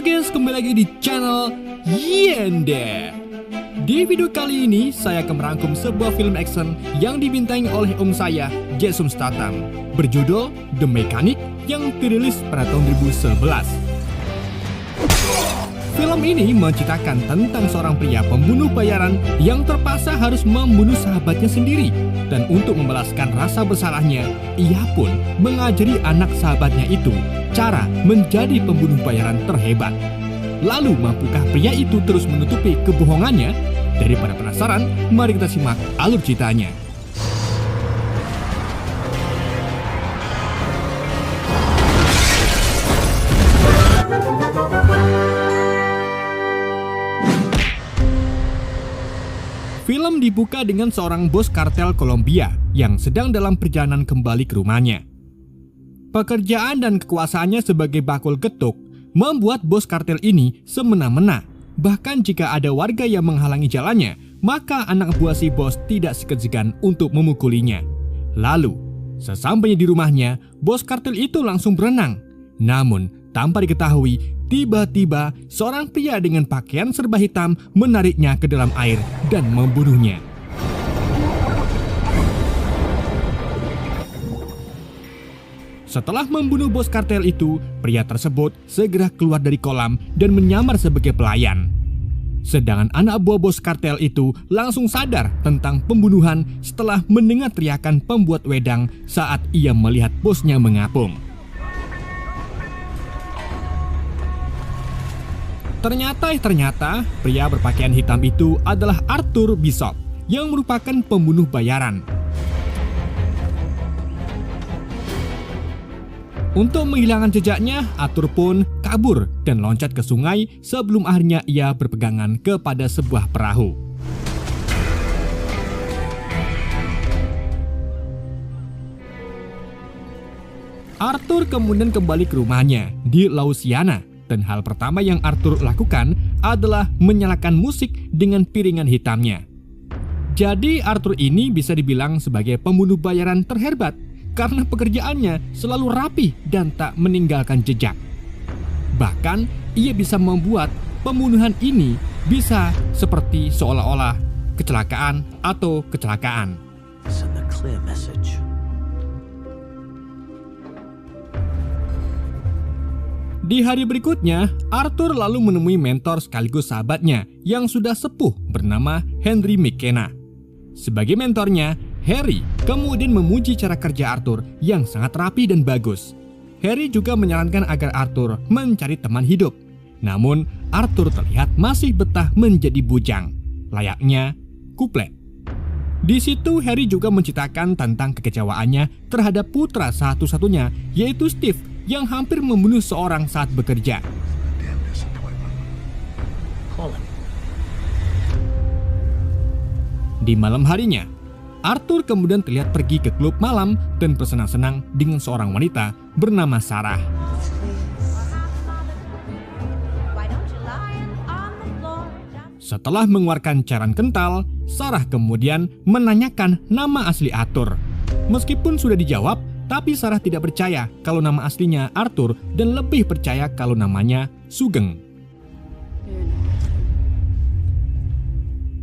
Halo guys, kembali lagi di channel Yende. Di video kali ini, saya akan merangkum sebuah film action yang dibintangi oleh om saya, Jason Statham, berjudul The Mechanic yang dirilis pada tahun 2011. Film ini menceritakan tentang seorang pria pembunuh bayaran yang terpaksa harus membunuh sahabatnya sendiri. Dan untuk membalaskan rasa bersalahnya, ia pun mengajari anak sahabatnya itu cara menjadi pembunuh bayaran terhebat. Lalu mampukah pria itu terus menutupi kebohongannya? Daripada penasaran, mari kita simak alur ceritanya. Film dibuka dengan seorang bos kartel Kolombia yang sedang dalam perjalanan kembali ke rumahnya. Pekerjaan dan kekuasaannya sebagai bakul ketuk membuat bos kartel ini semena-mena. Bahkan jika ada warga yang menghalangi jalannya, maka anak buah si bos tidak segan-segan untuk memukulinya. Lalu, sesampainya di rumahnya, bos kartel itu langsung berenang. Namun, tanpa diketahui, tiba-tiba seorang pria dengan pakaian serba hitam menariknya ke dalam air dan membunuhnya. Setelah membunuh bos kartel itu, pria tersebut segera keluar dari kolam dan menyamar sebagai pelayan. Sedangkan anak buah bos kartel itu langsung sadar tentang pembunuhan setelah mendengar teriakan pembuat wedang saat ia melihat bosnya mengapung. Ternyata pria berpakaian hitam itu adalah Arthur Bishop yang merupakan pembunuh bayaran. Untuk menghilangkan jejaknya, Arthur pun kabur dan loncat ke sungai sebelum akhirnya ia berpegangan kepada sebuah perahu. Arthur kemudian kembali ke rumahnya di Louisiana. Dan hal pertama yang Arthur lakukan adalah menyalakan musik dengan piringan hitamnya. Jadi Arthur ini bisa dibilang sebagai pembunuh bayaran terhebat karena pekerjaannya selalu rapi dan tak meninggalkan jejak. Bahkan ia bisa membuat pembunuhan ini bisa seperti seolah-olah kecelakaan atau kecelakaan. Send a clear message. Di hari berikutnya, Arthur lalu menemui mentor sekaligus sahabatnya yang sudah sepuh bernama Henry McKenna. Sebagai mentornya, Harry kemudian memuji cara kerja Arthur yang sangat rapi dan bagus. Harry juga menyarankan agar Arthur mencari teman hidup. Namun, Arthur terlihat masih betah menjadi bujang, layaknya kuplet. Di situ Harry juga menceritakan tentang kekecewaannya terhadap putra satu-satunya, yaitu Steve, yang hampir membunuh seorang saat bekerja. Di malam harinya, Arthur kemudian terlihat pergi ke klub malam dan bersenang-senang dengan seorang wanita bernama Sarah. Setelah mengeluarkan cairan kental, Sarah kemudian menanyakan nama asli Arthur. Meskipun sudah dijawab, tapi Sarah tidak percaya kalau nama aslinya Arthur dan lebih percaya kalau namanya Sugeng.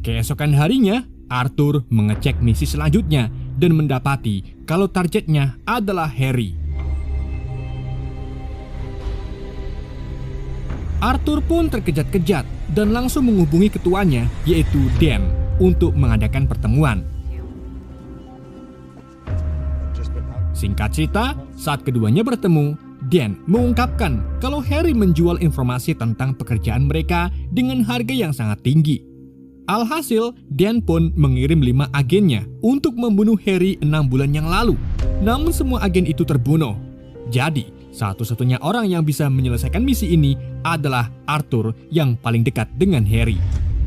Keesokan harinya, Arthur mengecek misi selanjutnya dan mendapati kalau targetnya adalah Harry. Arthur pun terkejat-kejat dan langsung menghubungi ketuanya, yaitu Dan, untuk mengadakan pertemuan. Singkat cerita, saat keduanya bertemu, Dan mengungkapkan kalau Harry menjual informasi tentang pekerjaan mereka dengan harga yang sangat tinggi. Alhasil, Dan pun mengirim 5 agennya untuk membunuh Harry 6 bulan yang lalu. Namun semua agen itu terbunuh. Jadi, satu-satunya orang yang bisa menyelesaikan misi ini adalah Arthur yang paling dekat dengan Harry.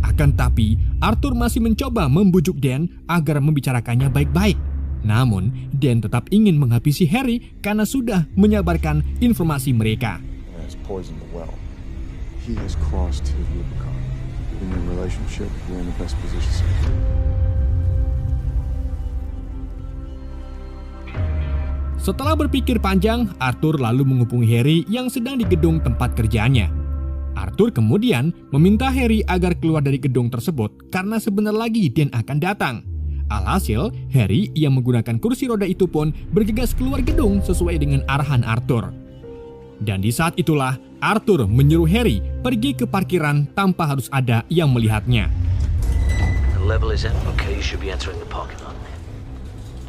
Akan tapi, Arthur masih mencoba membujuk Dan agar membicarakannya baik-baik. Namun, Dan tetap ingin menghabisi Harry karena sudah menyabarkan informasi mereka. Setelah berpikir panjang, Arthur lalu menghubungi Harry yang sedang di gedung tempat kerjaannya. Arthur kemudian meminta Harry agar keluar dari gedung tersebut karena sebentar lagi Dan akan datang. Alhasil, Harry yang menggunakan kursi roda itu pun bergegas keluar gedung sesuai dengan arahan Arthur. Dan di saat itulah Arthur menyuruh Harry pergi ke parkiran tanpa harus ada yang melihatnya. The level is in. Okay, you should be entering the parking lot.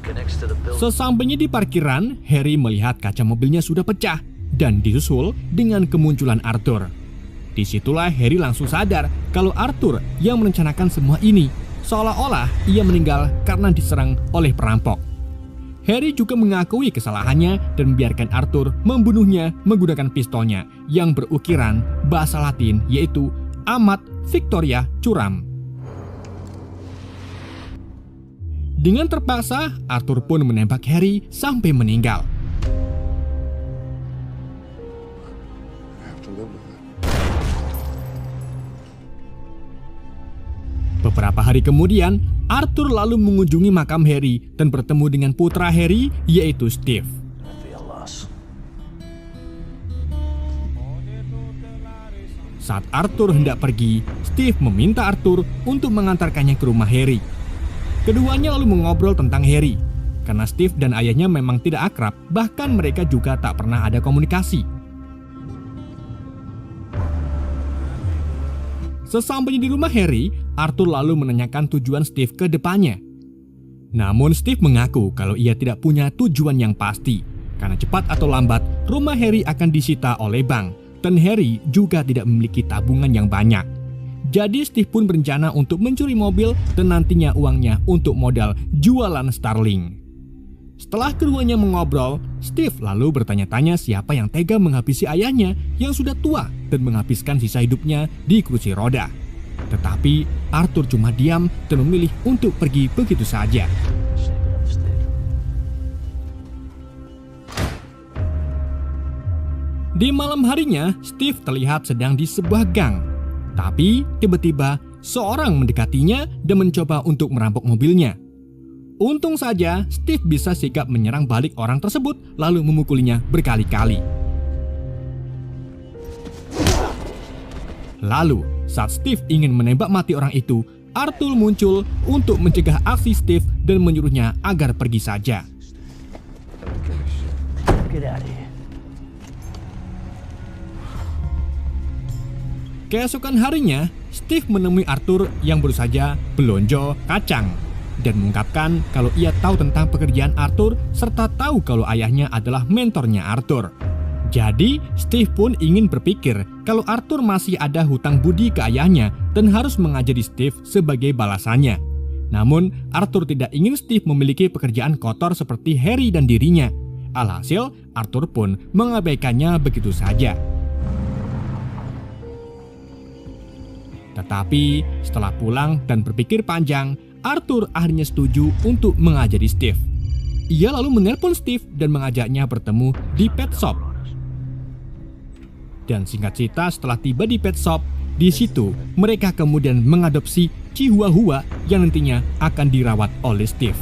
Connects to the building. Sesampainya di parkiran, Harry melihat kaca mobilnya sudah pecah dan disusul dengan kemunculan Arthur. Disitulah Harry langsung sadar kalau Arthur yang merencanakan semua ini, seolah-olah ia meninggal karena diserang oleh perampok. Harry juga mengakui kesalahannya dan membiarkan Arthur membunuhnya menggunakan pistolnya yang berukiran bahasa Latin yaitu Amat Victoria Curam. Dengan terpaksa, Arthur pun menembak Harry sampai meninggal. Beberapa hari kemudian, Arthur lalu mengunjungi makam Harry dan bertemu dengan putra Harry, yaitu Steve. Saat Arthur hendak pergi, Steve meminta Arthur untuk mengantarkannya ke rumah Harry. Keduanya lalu mengobrol tentang Harry, karena Steve dan ayahnya memang tidak akrab, bahkan mereka juga tak pernah ada komunikasi. Sesampainya di rumah Harry, Arthur lalu menanyakan tujuan Steve ke depannya. Namun Steve mengaku kalau ia tidak punya tujuan yang pasti, karena cepat atau lambat rumah Harry akan disita oleh bank, dan Harry juga tidak memiliki tabungan yang banyak. Jadi Steve pun berencana untuk mencuri mobil dan nantinya uangnya untuk modal jualan Starling. Setelah keduanya mengobrol, Steve lalu bertanya-tanya siapa yang tega menghabisi ayahnya yang sudah tua dan menghabiskan sisa hidupnya di kursi roda. Tetapi Arthur cuma diam dan memilih untuk pergi begitu saja. Di malam harinya, Steve terlihat sedang di sebuah gang. Tapi tiba-tiba seorang mendekatinya dan mencoba untuk merampok mobilnya. Untung saja Steve bisa sigap menyerang balik orang tersebut lalu memukulinya berkali-kali. Lalu, saat Steve ingin menembak mati orang itu, Arthur muncul untuk mencegah aksi Steve dan menyuruhnya agar pergi saja. Get out of here. Keesokan harinya, Steve menemui Arthur yang baru saja belonjo kacang dan mengungkapkan kalau ia tahu tentang pekerjaan Arthur serta tahu kalau ayahnya adalah mentornya Arthur. Jadi, Steve pun ingin berpikir kalau Arthur masih ada hutang budi ke ayahnya dan harus mengajari Steve sebagai balasannya. Namun, Arthur tidak ingin Steve memiliki pekerjaan kotor seperti Harry dan dirinya. Alhasil, Arthur pun mengabaikannya begitu saja. Tetapi, setelah pulang dan berpikir panjang, Arthur akhirnya setuju untuk mengajari Steve. Ia lalu menelpon Steve dan mengajaknya bertemu di pet shop. Dan singkat cerita, setelah tiba di pet shop, di situ mereka kemudian mengadopsi Chihuahua yang nantinya akan dirawat oleh Steve.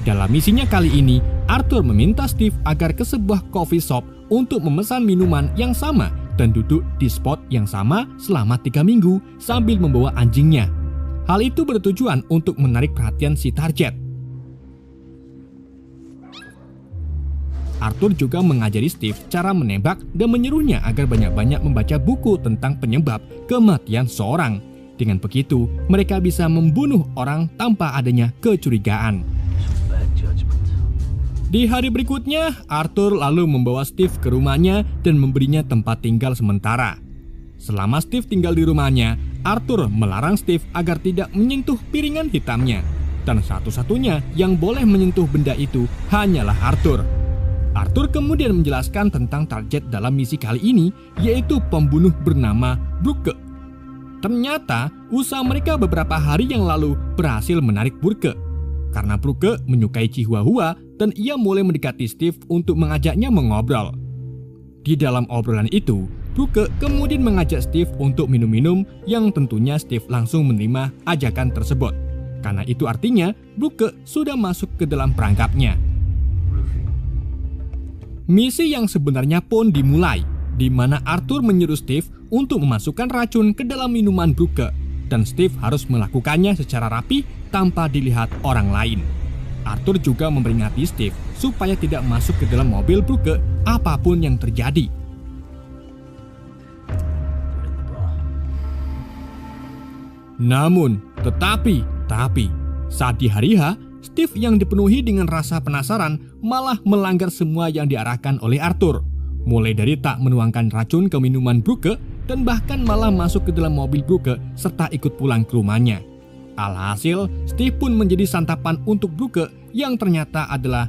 Dalam misinya kali ini, Arthur meminta Steve agar ke sebuah coffee shop untuk memesan minuman yang sama dan duduk di spot yang sama selama 3 minggu sambil membawa anjingnya. Hal itu bertujuan untuk menarik perhatian si target. Arthur juga mengajari Steve cara menembak dan menyuruhnya agar banyak-banyak membaca buku tentang penyebab kematian seorang. Dengan begitu, mereka bisa membunuh orang tanpa adanya kecurigaan. Di hari berikutnya, Arthur lalu membawa Steve ke rumahnya dan memberinya tempat tinggal sementara. Selama Steve tinggal di rumahnya, Arthur melarang Steve agar tidak menyentuh piringan hitamnya. Dan satu-satunya yang boleh menyentuh benda itu hanyalah Arthur. Arthur kemudian menjelaskan tentang target dalam misi kali ini, yaitu pembunuh bernama Brooke. Ternyata, usaha mereka beberapa hari yang lalu berhasil menarik Brooke. Karena Brooke menyukai Chihuahua dan ia mulai mendekati Steve untuk mengajaknya mengobrol. Di dalam obrolan itu, Brooke kemudian mengajak Steve untuk minum-minum yang tentunya Steve langsung menerima ajakan tersebut. Karena itu artinya Brooke sudah masuk ke dalam perangkapnya. Misi yang sebenarnya pun dimulai, di mana Arthur menyuruh Steve untuk memasukkan racun ke dalam minuman Brooke, dan Steve harus melakukannya secara rapi tanpa dilihat orang lain. Arthur juga memperingati Steve supaya tidak masuk ke dalam mobil Brooke apapun yang terjadi. Namun, tetapi, saat di hari H, Steve yang dipenuhi dengan rasa penasaran malah melanggar semua yang diarahkan oleh Arthur. Mulai dari tak menuangkan racun ke minuman Brooke dan bahkan malah masuk ke dalam mobil Brooke serta ikut pulang ke rumahnya. Alhasil, Steve pun menjadi santapan untuk Brooke yang ternyata adalah...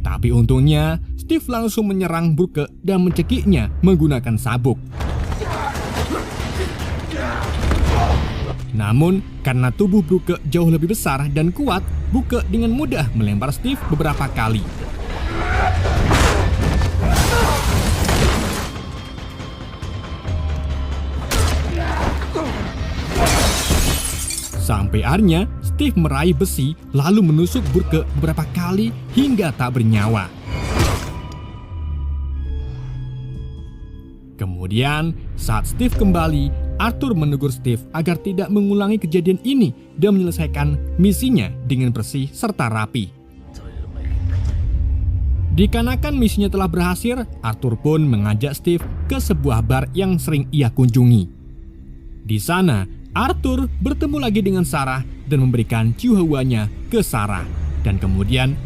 Tapi untungnya, Steve langsung menyerang Brooke dan mencekiknya menggunakan sabuk. Namun, karena tubuh Brooke jauh lebih besar dan kuat, Brooke dengan mudah melempar Steve beberapa kali. Sampai akhirnya, Steve meraih besi lalu menusuk Brooke beberapa kali hingga tak bernyawa. Kemudian, saat Steve kembali, Arthur menegur Steve agar tidak mengulangi kejadian ini dan menyelesaikan misinya dengan bersih serta rapi. Dikarenakan misinya telah berhasil, Arthur pun mengajak Steve ke sebuah bar yang sering ia kunjungi. Di sana, Arthur bertemu lagi dengan Sarah dan memberikan chihuahuanya ke Sarah. Dan kemudian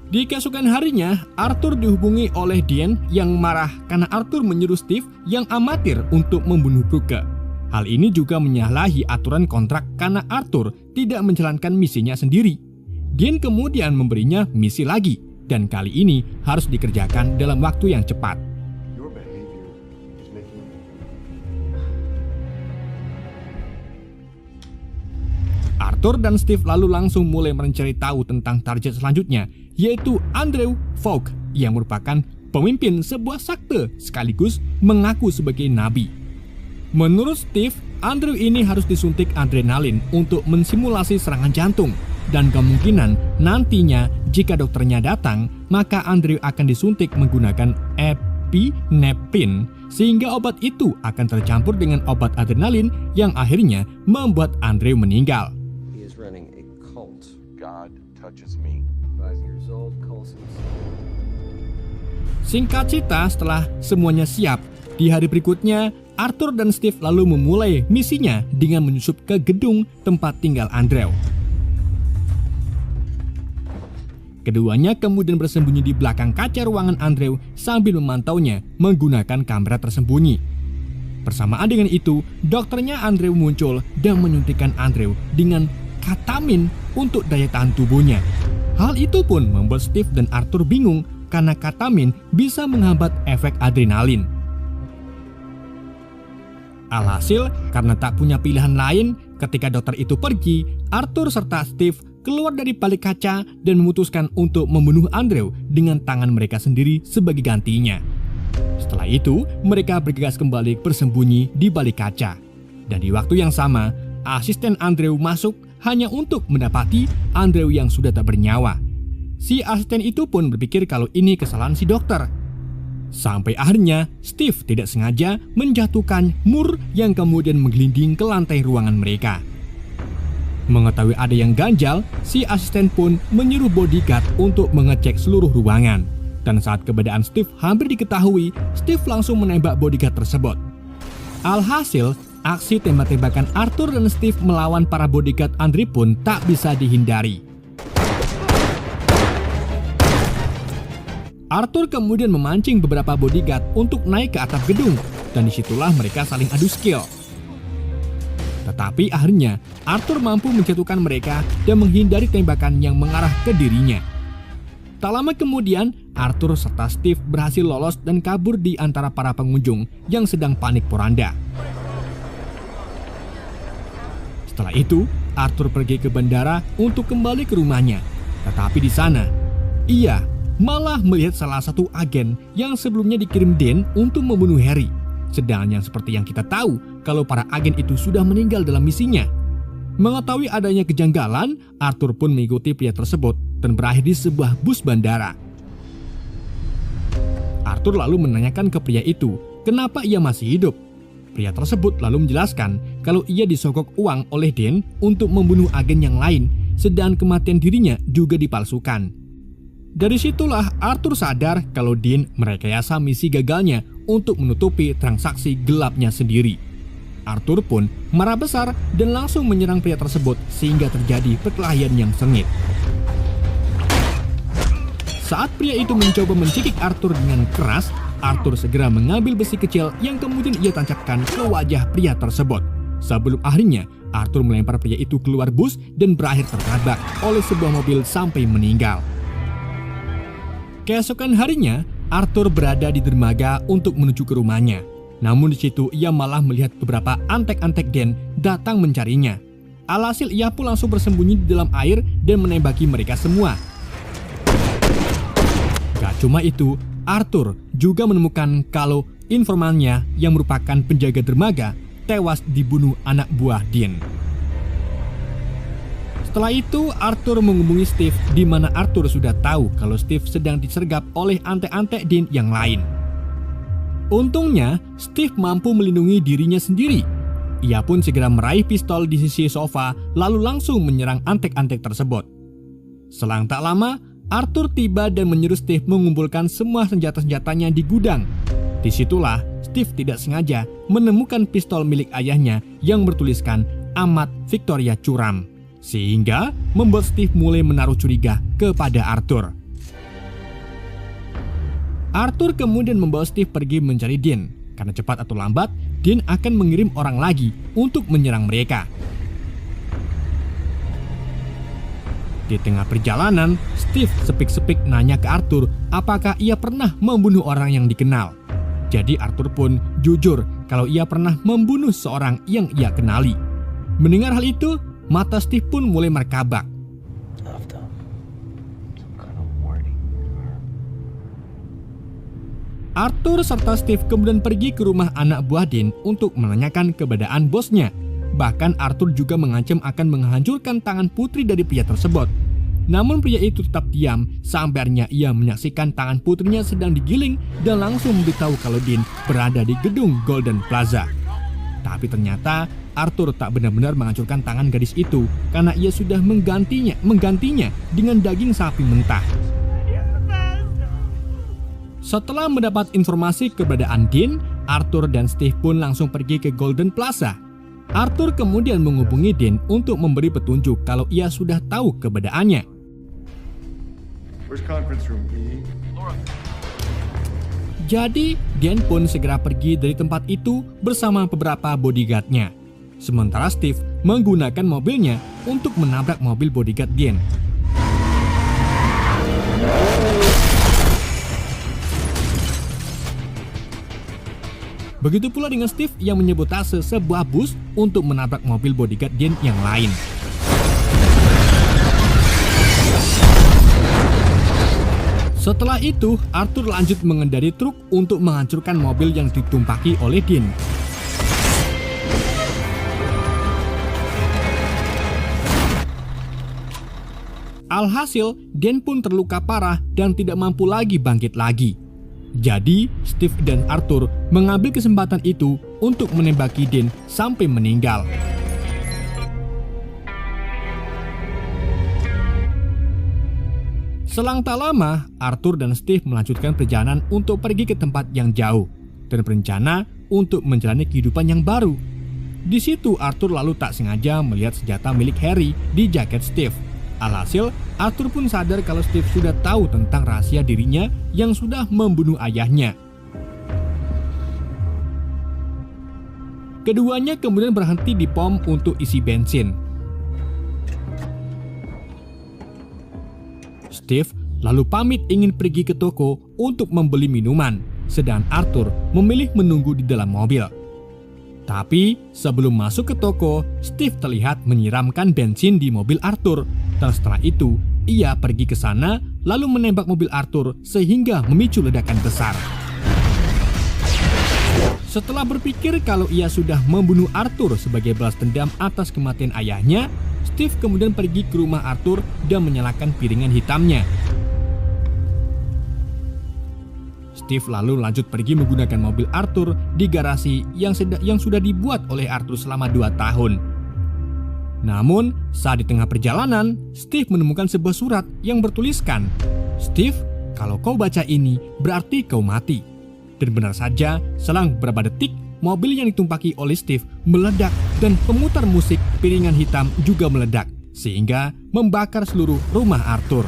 Di keesokan harinya, Arthur dihubungi oleh Dean yang marah karena Arthur menyuruh Steve yang amatir untuk membunuh Brooke. Hal ini juga menyalahi aturan kontrak karena Arthur tidak menjalankan misinya sendiri. Dean kemudian memberinya misi lagi, dan kali ini harus dikerjakan dalam waktu yang cepat. Arthur dan Steve lalu langsung mulai mencari tahu tentang target selanjutnya, yaitu Andrew Falk yang merupakan pemimpin sebuah sekte sekaligus mengaku sebagai nabi. Menurut Steve, Andrew ini harus disuntik adrenalin untuk mensimulasi serangan jantung, dan kemungkinan nantinya jika dokternya datang, maka Andrew akan disuntik menggunakan epinephrine, sehingga obat itu akan tercampur dengan obat adrenalin yang akhirnya membuat Andrew meninggal. Singkat cerita, setelah semuanya siap, di hari berikutnya Arthur dan Steve lalu memulai misinya dengan menyusup ke gedung tempat tinggal Andrew. Keduanya kemudian bersembunyi di belakang kaca ruangan Andrew sambil memantaunya menggunakan kamera tersembunyi. Bersamaan dengan itu, dokternya Andrew muncul dan menyuntikkan Andrew dengan ketamin untuk daya tahan tubuhnya. Hal itu pun membuat Steve dan Arthur bingung karena ketamin bisa menghambat efek adrenalin. Alhasil, karena tak punya pilihan lain, ketika dokter itu pergi, Arthur serta Steve keluar dari balik kaca dan memutuskan untuk membunuh Andrew dengan tangan mereka sendiri sebagai gantinya. Setelah itu, mereka bergegas kembali bersembunyi di balik kaca. Dan di waktu yang sama, asisten Andrew masuk hanya untuk mendapati Andrew yang sudah tak bernyawa. Si asisten itu pun berpikir kalau ini kesalahan si dokter. Sampai akhirnya Steve tidak sengaja menjatuhkan mur yang kemudian menggelinding ke lantai ruangan mereka. Mengetahui ada yang ganjal, si asisten pun menyuruh bodyguard untuk mengecek seluruh ruangan. Dan saat keberadaan Steve hampir diketahui, Steve langsung menembak bodyguard tersebut. Alhasil, aksi tembak-tembakan Arthur dan Steve melawan para bodyguard Andrew pun tak bisa dihindari. Arthur kemudian memancing beberapa bodyguard untuk naik ke atap gedung, dan disitulah mereka saling adu skill. Tetapi akhirnya Arthur mampu menjatuhkan mereka dan menghindari tembakan yang mengarah ke dirinya. Tak lama kemudian, Arthur serta Steve berhasil lolos dan kabur di antara para pengunjung yang sedang panik poranda. Setelah itu, Arthur pergi ke bandara untuk kembali ke rumahnya. Tetapi di sana, ia malah melihat salah satu agen yang sebelumnya dikirim Dan untuk membunuh Harry. Sedang yang seperti yang kita tahu, kalau para agen itu sudah meninggal dalam misinya. Mengetahui adanya kejanggalan, Arthur pun mengikuti pria tersebut dan berakhir di sebuah bus bandara. Arthur lalu menanyakan ke pria itu kenapa ia masih hidup. Pria tersebut lalu menjelaskan kalau ia disogok uang oleh Dean untuk membunuh agen yang lain, sedang kematian dirinya juga dipalsukan. Dari situlah Arthur sadar kalau Dean merekayasa misi gagalnya untuk menutupi transaksi gelapnya sendiri. Arthur pun marah besar dan langsung menyerang pria tersebut sehingga terjadi perkelahian yang sengit. Saat pria itu mencoba mencekik Arthur dengan keras, Arthur segera mengambil besi kecil yang kemudian ia tancapkan ke wajah pria tersebut. Sebelum akhirnya Arthur melempar pria itu keluar bus dan berakhir tertabrak oleh sebuah mobil sampai meninggal. Keesokan harinya, Arthur berada di dermaga untuk menuju ke rumahnya. Namun di situ ia malah melihat beberapa antek-antek Dan datang mencarinya. Alhasil ia pun langsung bersembunyi di dalam air dan menembaki mereka semua. Gak cuma itu, Arthur juga menemukan kalau informannya yang merupakan penjaga dermaga tewas dibunuh anak buah Dean. Setelah itu, Arthur menghubungi Steve di mana Arthur sudah tahu kalau Steve sedang disergap oleh antek-antek Dean yang lain. Untungnya, Steve mampu melindungi dirinya sendiri. Ia pun segera meraih pistol di sisi sofa lalu langsung menyerang antek-antek tersebut. Selang tak lama, Arthur tiba dan menyuruh Steve mengumpulkan semua senjata-senjatanya di gudang. Disitulah Steve tidak sengaja menemukan pistol milik ayahnya yang bertuliskan Amat Victoria Curam, sehingga membuat Steve mulai menaruh curiga kepada Arthur. Arthur kemudian membawa Steve pergi mencari Dean, karena cepat atau lambat Dean akan mengirim orang lagi untuk menyerang mereka. Di tengah perjalanan, Steve sepik-sepik nanya ke Arthur apakah ia pernah membunuh orang yang dikenal. Jadi Arthur pun jujur kalau ia pernah membunuh seorang yang ia kenali. Mendengar hal itu, mata Steve pun mulai merkabak. Arthur serta Steve kemudian pergi ke rumah anak buah Dean untuk menanyakan keberadaan bosnya. Bahkan Arthur juga mengancam akan menghancurkan tangan putri dari pria tersebut. Namun pria itu tetap diam sampai akhirnya ia menyaksikan tangan putrinya sedang digiling dan langsung memberitahu kalau Dean berada di gedung Golden Plaza. Tapi ternyata Arthur tak benar-benar menghancurkan tangan gadis itu karena ia sudah menggantinya dengan daging sapi mentah. Setelah mendapat informasi keberadaan Dean, Arthur dan Steve pun langsung pergi ke Golden Plaza. Arthur kemudian menghubungi Dean untuk memberi petunjuk kalau ia sudah tahu keberadaannya. Jadi, Dean pun segera pergi dari tempat itu bersama beberapa bodyguard-nya. Sementara Steve menggunakan mobilnya untuk menabrak mobil bodyguard Dean. Begitu pula dengan Steve yang menyabotase sebuah bus untuk menabrak mobil bodyguard Dean yang lain. Setelah itu, Arthur lanjut mengendari truk untuk menghancurkan mobil yang ditumpaki oleh Dean. Alhasil, Dean pun terluka parah dan tidak mampu lagi bangkit lagi. Jadi, Steve dan Arthur mengambil kesempatan itu untuk menembaki Dean sampai meninggal. Selang tak lama, Arthur dan Steve melanjutkan perjalanan untuk pergi ke tempat yang jauh dan berencana untuk menjalani kehidupan yang baru. Di situ Arthur lalu tak sengaja melihat senjata milik Harry di jaket Steve. Alhasil, Arthur pun sadar kalau Steve sudah tahu tentang rahasia dirinya yang sudah membunuh ayahnya. Keduanya kemudian berhenti di pom untuk isi bensin. Steve lalu pamit ingin pergi ke toko untuk membeli minuman, sedang Arthur memilih menunggu di dalam mobil. Tapi sebelum masuk ke toko, Steve terlihat menyiramkan bensin di mobil Arthur. Dan setelah itu, ia pergi ke sana lalu menembak mobil Arthur sehingga memicu ledakan besar. Setelah berpikir kalau ia sudah membunuh Arthur sebagai balas dendam atas kematian ayahnya, Steve kemudian pergi ke rumah Arthur dan menyalakan piringan hitamnya. Steve lalu lanjut pergi menggunakan mobil Arthur di garasi yang sudah dibuat oleh Arthur selama 2 tahun. Namun, saat di tengah perjalanan, Steve menemukan sebuah surat yang bertuliskan, "Steve, kalau kau baca ini, berarti kau mati." Dan benar saja, selang beberapa detik, mobil yang ditumpaki oleh Steve meledak dan pemutar musik piringan hitam juga meledak, sehingga membakar seluruh rumah Arthur.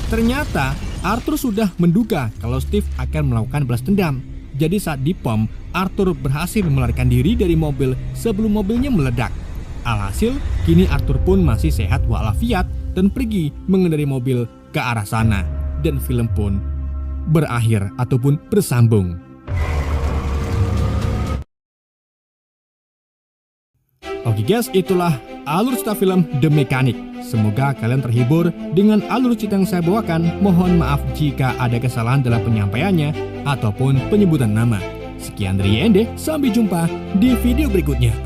Ternyata, Arthur sudah menduga kalau Steve akan melakukan balas dendam. Jadi saat di pom, Arthur berhasil melarikan diri dari mobil sebelum mobilnya meledak. Alhasil, kini Arthur pun masih sehat walafiat dan pergi mengendarai mobil ke arah sana. Dan film pun berakhir ataupun bersambung. Oke guys, itulah alur cerita film The Mechanic. Semoga kalian terhibur dengan alur cerita yang saya bawakan. Mohon maaf jika ada kesalahan dalam penyampaiannya ataupun penyebutan nama. Sekian dari YND, sampai jumpa di video berikutnya.